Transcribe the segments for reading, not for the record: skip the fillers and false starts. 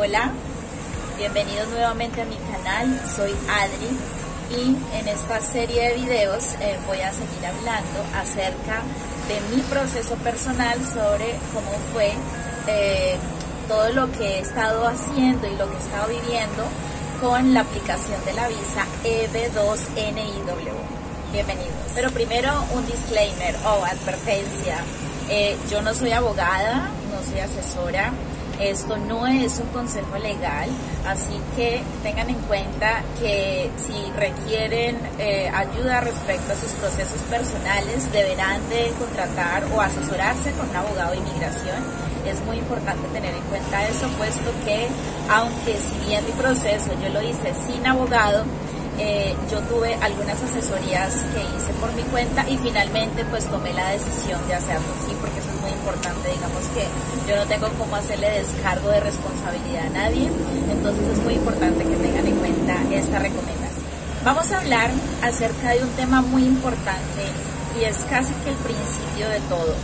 Hola, bienvenidos nuevamente a mi canal, soy Adri y en esta serie de videos voy a seguir hablando acerca de mi proceso personal sobre cómo fue todo lo que he estado haciendo y lo que he estado viviendo con la aplicación de la visa EB2NIW. Bienvenidos. Pero primero un disclaimer o advertencia. Yo no soy abogada, no soy asesora. Esto no es un consejo legal, así que tengan en cuenta que si requieren ayuda respecto a sus procesos personales, deberán de contratar o asesorarse con un abogado de inmigración. Es muy importante tener en cuenta eso, puesto que aunque si bien mi proceso yo lo hice sin abogado, yo tuve algunas asesorías que hice por mi cuenta y finalmente pues tomé la decisión de hacerlo, sí, porque eso es muy importante. Digamos que yo no tengo cómo hacerle descargo de responsabilidad a nadie, entonces es muy importante que tengan en cuenta esta recomendación. Vamos a hablar acerca de un tema muy importante y es casi que el principio de todo.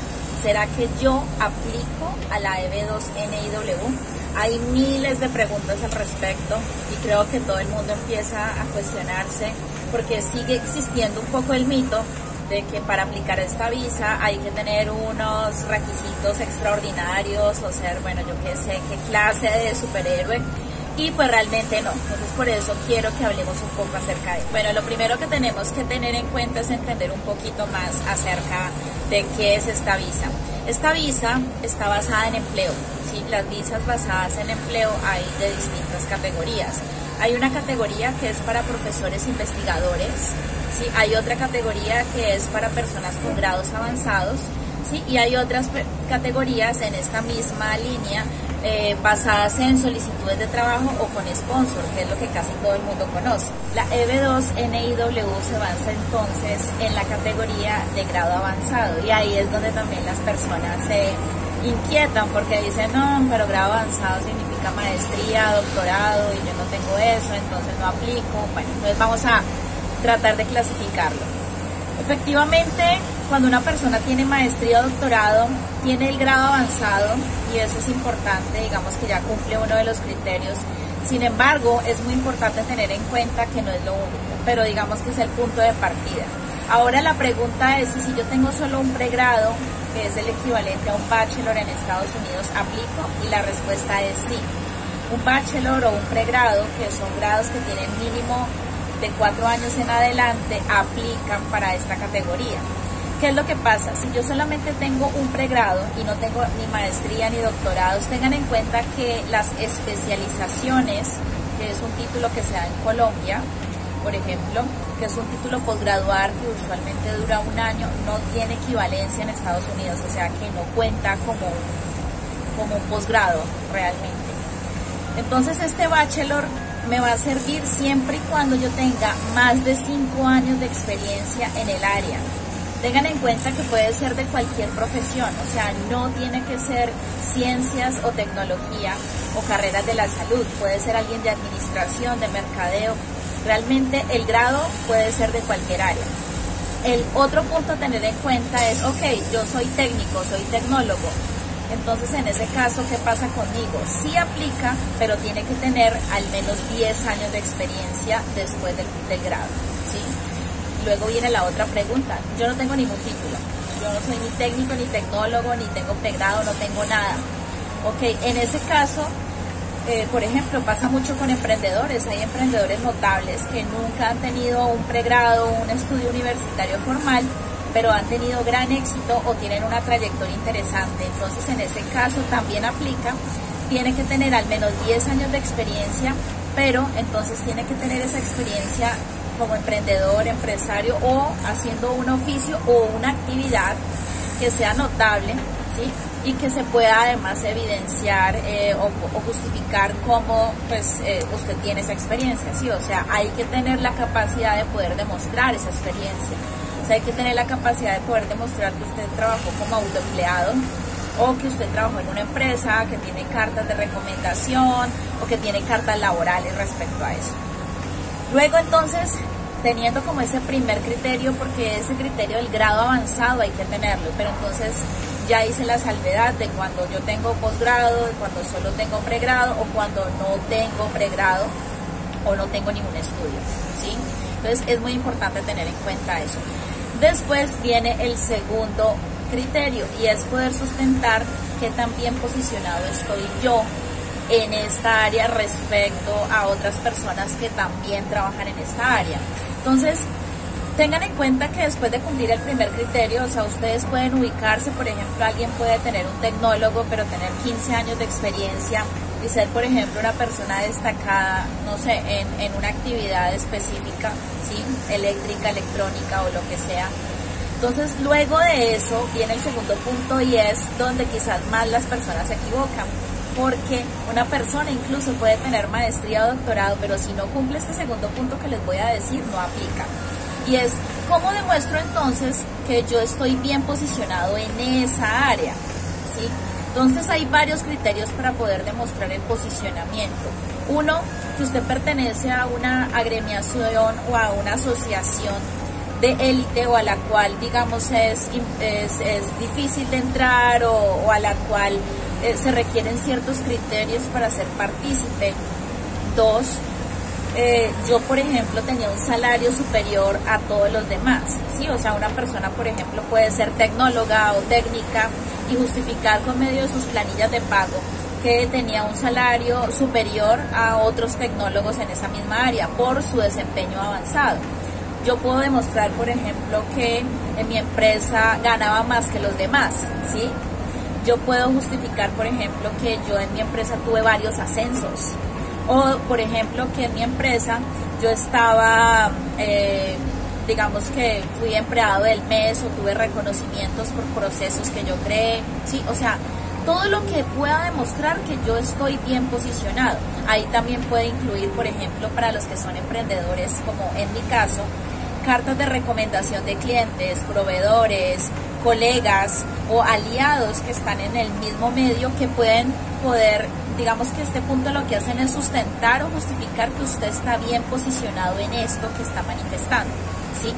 ¿Será que yo aplico a la EB2NIW? Hay miles de preguntas al respecto y creo que todo el mundo empieza a cuestionarse porque sigue existiendo un poco el mito de que para aplicar esta visa hay que tener unos requisitos extraordinarios o ser, bueno, yo qué sé, qué clase de superhéroe, y pues realmente no. Entonces por eso quiero que hablemos un poco acerca de eso. Bueno, lo primero que tenemos que tener en cuenta es entender un poquito más acerca de qué es esta visa. Esta visa está basada en empleo, ¿sí? Las visas basadas en empleo hay de distintas categorías. Hay una categoría que es para profesores investigadores, ¿sí? Hay otra categoría que es para personas con grados avanzados, ¿sí? Y hay otras categorías en esta misma línea basadas en solicitudes de trabajo o con sponsor, que es lo que casi todo el mundo conoce. La EB2NIW se basa entonces en la categoría de grado avanzado y ahí es donde también las personas se inquietan porque dicen, no, pero grado avanzado significa maestría, doctorado y yo no tengo eso, entonces no aplico. Bueno, entonces vamos a tratar de clasificarlo. Efectivamente, cuando una persona tiene maestría o doctorado, tiene el grado avanzado y eso es importante, digamos que ya cumple uno de los criterios. Sin embargo, es muy importante tener en cuenta que no es lo único, pero digamos que es el punto de partida. Ahora la pregunta es si yo tengo solo un pregrado, que es el equivalente a un bachelor en Estados Unidos, ¿aplico? Y la respuesta es sí. Un bachelor o un pregrado, que son grados que tienen mínimo de 4 años en adelante, aplican para esta categoría. ¿Qué es lo que pasa? Si yo solamente tengo un pregrado y no tengo ni maestría ni doctorados, tengan en cuenta que las especializaciones, que es un título que se da en Colombia, por ejemplo, que es un título posgradual que usualmente dura 1 año, no tiene equivalencia en Estados Unidos, o sea que no cuenta como un posgrado realmente. Entonces este bachelor me va a servir siempre y cuando yo tenga más de 5 años de experiencia en el área. Tengan en cuenta que puede ser de cualquier profesión, o sea, no tiene que ser ciencias o tecnología o carreras de la salud, puede ser alguien de administración, de mercadeo. Realmente el grado puede ser de cualquier área. El otro punto a tener en cuenta es, ok, yo soy técnico, soy tecnólogo. Entonces, en ese caso, ¿qué pasa conmigo? Sí aplica, pero tiene que tener al menos 10 años de experiencia después del grado, ¿sí? Luego viene la otra pregunta. Yo no tengo ningún título. Yo no soy ni técnico, ni tecnólogo, ni tengo pregrado, no tengo nada. Ok, en ese caso, por ejemplo, pasa mucho con emprendedores. Hay emprendedores notables que nunca han tenido un pregrado, un estudio universitario formal, pero han tenido gran éxito o tienen una trayectoria interesante. Entonces, en ese caso también aplica. Tiene que tener al menos 10 años de experiencia, pero entonces tiene que tener esa experiencia como emprendedor, empresario o haciendo un oficio o una actividad que sea notable, ¿sí? Y que se pueda además evidenciar o justificar cómo pues, usted tiene esa experiencia, ¿sí? O sea, hay que tener la capacidad de poder demostrar esa experiencia. O sea, hay que tener la capacidad de poder demostrar que usted trabajó como autoempleado o que usted trabajó en una empresa, que tiene cartas de recomendación o que tiene cartas laborales respecto a eso. Luego entonces, teniendo como ese primer criterio, porque ese criterio del grado avanzado hay que tenerlo, pero entonces ya hice la salvedad de cuando yo tengo posgrado, de cuando solo tengo pregrado o cuando no tengo pregrado o no tengo ningún estudio, ¿sí? Entonces es muy importante tener en cuenta eso. Después viene el segundo criterio y es poder sustentar qué tan bien posicionado estoy yo en esta área respecto a otras personas que también trabajan en esta área. Entonces, tengan en cuenta que después de cumplir el primer criterio, o sea, ustedes pueden ubicarse, por ejemplo, alguien puede tener un tecnólogo, pero tener 15 años de experiencia y ser, por ejemplo, una persona destacada, no sé, en una actividad específica, ¿sí? Eléctrica, electrónica o lo que sea. Entonces, luego de eso viene el segundo punto y es donde quizás más las personas se equivocan, porque una persona incluso puede tener maestría o doctorado, pero si no cumple este segundo punto que les voy a decir, no aplica. Y es, ¿cómo demuestro entonces que yo estoy bien posicionado en esa área? ¿Sí? Entonces hay varios criterios para poder demostrar el posicionamiento. Uno, que usted pertenece a una agremiación o a una asociación de élite o a la cual, digamos, es difícil de entrar o a la cual se requieren ciertos criterios para ser partícipe. Dos, yo, por ejemplo, tenía un salario superior a todos los demás, ¿sí? O sea, una persona, por ejemplo, puede ser tecnóloga o técnica y justificar con medio de sus planillas de pago que tenía un salario superior a otros tecnólogos en esa misma área por su desempeño avanzado. Yo puedo demostrar, por ejemplo, que en mi empresa ganaba más que los demás, ¿sí? Yo puedo justificar, por ejemplo, que yo en mi empresa tuve varios ascensos. O, por ejemplo, que en mi empresa yo estaba, digamos que fui empleado del mes o tuve reconocimientos por procesos que yo creé, ¿sí? O sea, todo lo que pueda demostrar que yo estoy bien posicionado. Ahí también puede incluir, por ejemplo, para los que son emprendedores, como en mi caso, cartas de recomendación de clientes, proveedores, colegas o aliados que están en el mismo medio que pueden poder, digamos que este punto lo que hacen es sustentar o justificar que usted está bien posicionado en esto que está manifestando, ¿sí?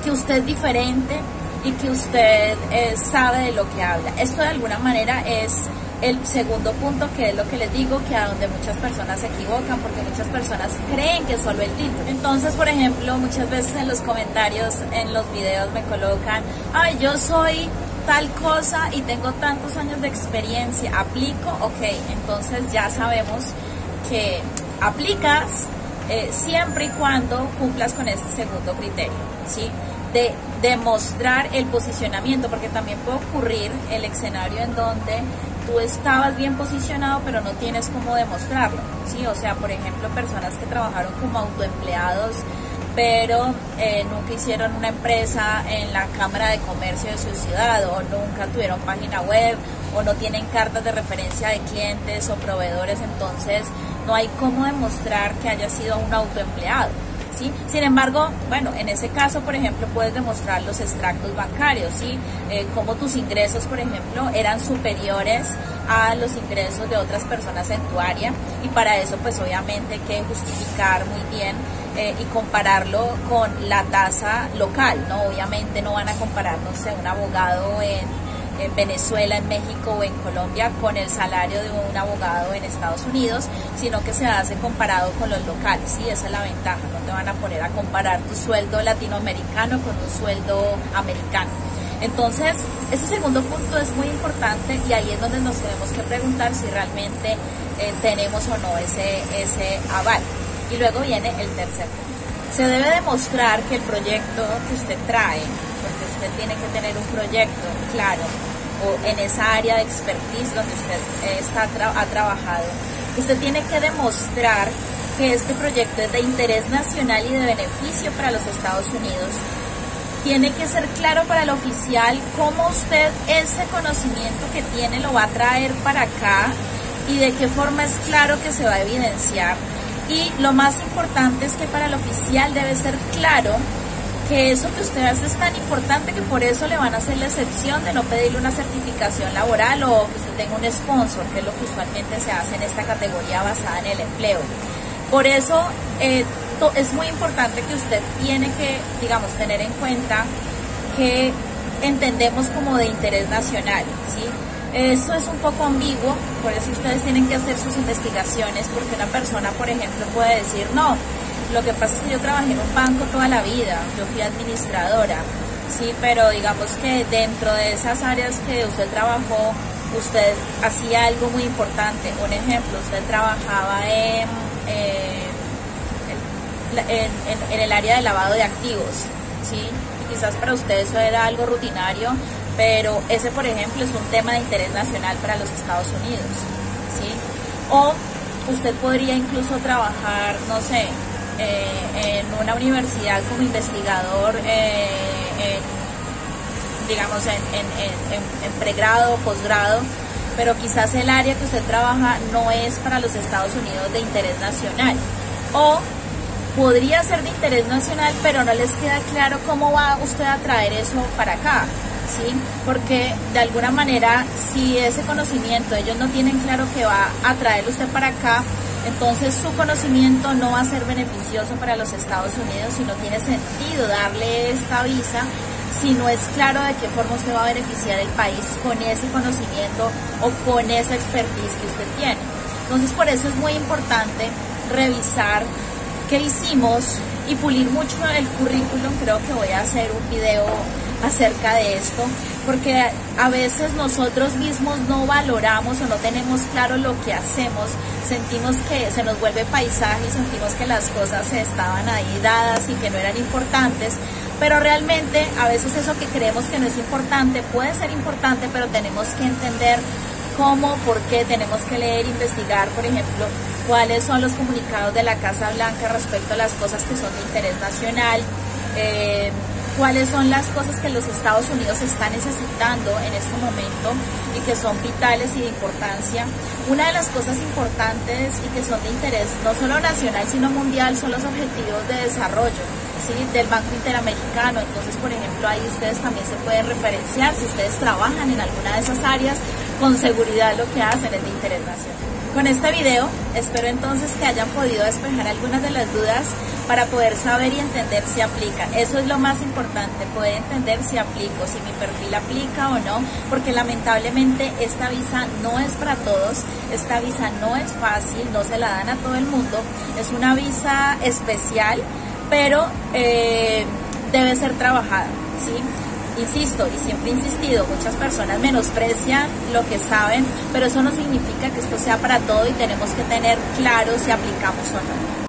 Que usted es diferente y que usted sabe de lo que habla. Esto de alguna manera es el segundo punto, que es lo que les digo, que a donde muchas personas se equivocan, porque muchas personas creen que solo el título. Entonces, por ejemplo, muchas veces en los comentarios, en los videos me colocan, ay, yo soy tal cosa y tengo tantos años de experiencia, ¿aplico? Ok, entonces ya sabemos que aplicas siempre y cuando cumplas con este segundo criterio, ¿sí? De demostrar el posicionamiento, porque también puede ocurrir el escenario en donde tú estabas bien posicionado pero no tienes cómo demostrarlo, ¿sí? O sea, por ejemplo, personas que trabajaron como autoempleados pero nunca hicieron una empresa en la Cámara de Comercio de su ciudad, o nunca tuvieron página web, o no tienen cartas de referencia de clientes o proveedores, entonces no hay cómo demostrar que haya sido un autoempleado, ¿sí? Sin embargo, bueno, en ese caso, por ejemplo, puedes demostrar los extractos bancarios, ¿sí? Cómo tus ingresos, por ejemplo, eran superiores a los ingresos de otras personas en tu área, y para eso, pues obviamente hay que justificar muy bien y compararlo con la tasa local, ¿no? Obviamente no van a comparar, no sé, un abogado en Venezuela, en México o en Colombia con el salario de un abogado en Estados Unidos, sino que se hace comparado con los locales, ¿sí? Esa es la ventaja, no te van a poner a comparar tu sueldo latinoamericano con un sueldo americano. Entonces, ese segundo punto es muy importante y ahí es donde nos tenemos que preguntar si realmente tenemos o no ese aval. Y luego viene el tercer punto. Se debe demostrar que el proyecto que usted trae, porque usted tiene que tener un proyecto claro, o en esa área de expertise donde usted ha trabajado, usted tiene que demostrar que este proyecto es de interés nacional y de beneficio para los Estados Unidos. Tiene que ser claro para el oficial cómo usted ese conocimiento que tiene lo va a traer para acá y de qué forma es claro que se va a evidenciar. Y lo más importante es que para el oficial debe ser claro que eso que usted hace es tan importante que por eso le van a hacer la excepción de no pedirle una certificación laboral o que usted tenga un sponsor, que es lo que usualmente se hace en esta categoría basada en el empleo. Por eso es muy importante que usted tiene que, digamos, tener en cuenta que entendemos como de interés nacional, ¿sí? Eso es un poco ambiguo, por eso ustedes tienen que hacer sus investigaciones, porque una persona, por ejemplo, puede decir, no, lo que pasa es que yo trabajé en un banco toda la vida, yo fui administradora, sí, pero digamos que dentro de esas áreas que usted trabajó, usted hacía algo muy importante. Un ejemplo, usted trabajaba en el área de lavado de activos, ¿sí? Y quizás para usted eso era algo rutinario, pero ese, por ejemplo, es un tema de interés nacional para los Estados Unidos, ¿sí? O usted podría incluso trabajar, no sé, en una universidad como investigador, digamos en pregrado, posgrado, pero quizás el área que usted trabaja no es para los Estados Unidos de interés nacional, o podría ser de interés nacional, pero no les queda claro cómo va usted a traer eso para acá, ¿sí? Porque de alguna manera, si ese conocimiento ellos no tienen claro que va a traer usted para acá, entonces su conocimiento no va a ser beneficioso para los Estados Unidos y no tiene sentido darle esta visa si no es claro de qué forma usted va a beneficiar el país con ese conocimiento o con esa expertise que usted tiene. Entonces, por eso es muy importante revisar qué hicimos y pulir mucho el currículum. Creo que voy a hacer un video acerca de esto, porque a veces nosotros mismos no valoramos o no tenemos claro lo que hacemos, sentimos que se nos vuelve paisaje y sentimos que las cosas estaban ahí dadas y que no eran importantes, pero realmente a veces eso que creemos que no es importante puede ser importante, pero tenemos que entender cómo, por qué, tenemos que leer, investigar, por ejemplo, cuáles son los comunicados de la Casa Blanca respecto a las cosas que son de interés nacional, cuáles son las cosas que los Estados Unidos están necesitando en este momento y que son vitales y de importancia. Una de las cosas importantes y que son de interés no solo nacional sino mundial son los objetivos de desarrollo, ¿sí?, del Banco Interamericano. Entonces, por ejemplo, ahí ustedes también se pueden referenciar si ustedes trabajan en alguna de esas áreas, con seguridad lo que hacen es de interés nacional. Con este video espero entonces que hayan podido despejar algunas de las dudas para poder saber y entender si aplica. Eso es lo más importante, poder entender si aplico, si mi perfil aplica o no, porque lamentablemente esta visa no es para todos, esta visa no es fácil, no se la dan a todo el mundo, es una visa especial, pero debe ser trabajada, ¿sí? Insisto, y siempre he insistido, muchas personas menosprecian lo que saben, pero eso no significa que esto sea para todo y tenemos que tener claro si aplicamos o no.